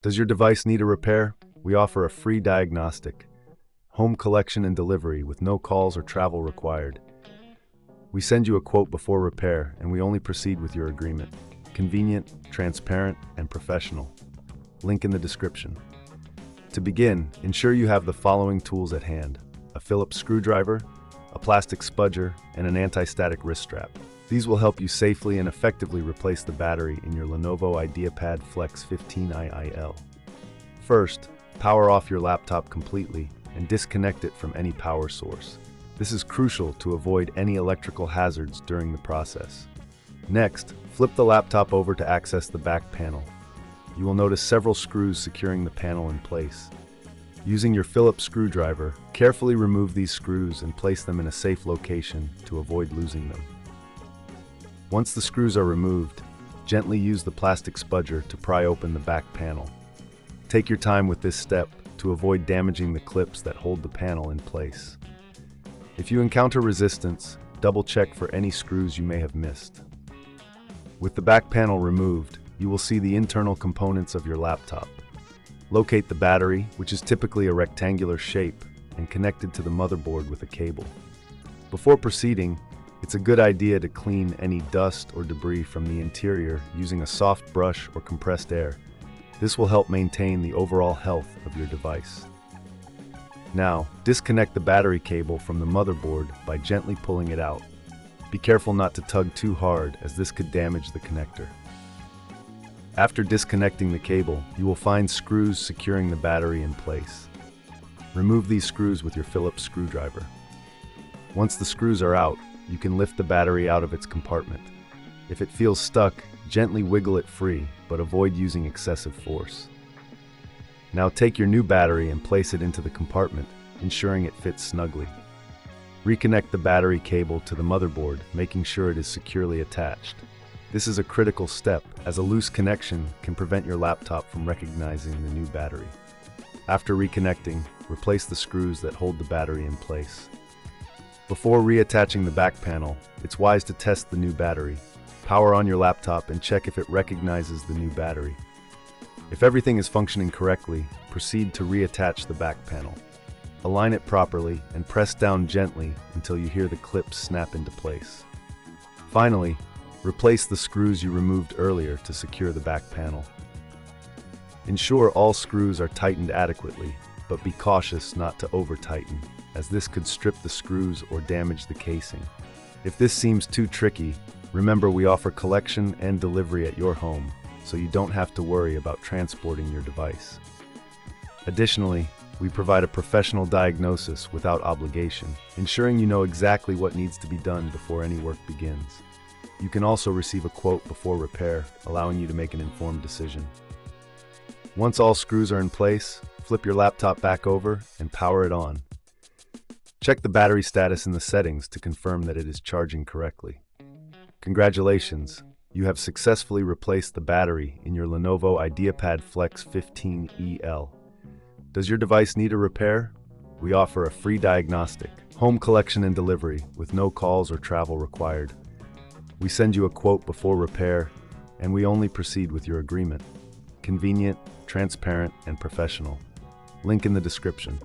Does your device need a repair? We offer a free diagnostic, home collection and delivery with no calls or travel required. We send you a quote before repair, and we only proceed with your agreement. Convenient, transparent, and professional. Link in the description. To begin, ensure you have the following tools at hand: a Phillips screwdriver, a plastic spudger, and an anti-static wrist strap. These will help you safely and effectively replace the battery in your Lenovo IdeaPad Flex 15 IIL. First, power off your laptop completely and disconnect it from any power source. This is crucial to avoid any electrical hazards during the process. Next, flip the laptop over to access the back panel. You will notice several screws securing the panel in place. Using your Phillips screwdriver, carefully remove these screws and place them in a safe location to avoid losing them. Once the screws are removed, gently use the plastic spudger to pry open the back panel. Take your time with this step to avoid damaging the clips that hold the panel in place. If you encounter resistance, double-check for any screws you may have missed. With the back panel removed, you will see the internal components of your laptop. Locate the battery, which is typically a rectangular shape, and connected to the motherboard with a cable. Before proceeding, it's a good idea to clean any dust or debris from the interior using a soft brush or compressed air. This will help maintain the overall health of your device. Now, disconnect the battery cable from the motherboard by gently pulling it out. Be careful not to tug too hard, as this could damage the connector. After disconnecting the cable, you will find screws securing the battery in place. Remove these screws with your Phillips screwdriver. Once the screws are out, you can lift the battery out of its compartment. If it feels stuck, gently wiggle it free, but avoid using excessive force. Now take your new battery and place it into the compartment, ensuring it fits snugly. Reconnect the battery cable to the motherboard, making sure it is securely attached. This is a critical step, as a loose connection can prevent your laptop from recognizing the new battery. After reconnecting, replace the screws that hold the battery in place. Before reattaching the back panel, it's wise to test the new battery. Power on your laptop and check if it recognizes the new battery. If everything is functioning correctly, proceed to reattach the back panel. Align it properly and press down gently until you hear the clips snap into place. Finally, replace the screws you removed earlier to secure the back panel. Ensure all screws are tightened adequately, but be cautious not to over-tighten, as this could strip the screws or damage the casing. If this seems too tricky, remember we offer collection and delivery at your home, so you don't have to worry about transporting your device. Additionally, we provide a professional diagnosis without obligation, ensuring you know exactly what needs to be done before any work begins. You can also receive a quote before repair, allowing you to make an informed decision. Once all screws are in place, flip your laptop back over and power it on. Check the battery status in the settings to confirm that it is charging correctly. Congratulations, you have successfully replaced the battery in your Lenovo IdeaPad Flex 15 EL. Does your device need a repair? We offer a free diagnostic, home collection and delivery with no calls or travel required. We send you a quote before repair, and we only proceed with your agreement. Convenient, transparent, and professional. Link in the description.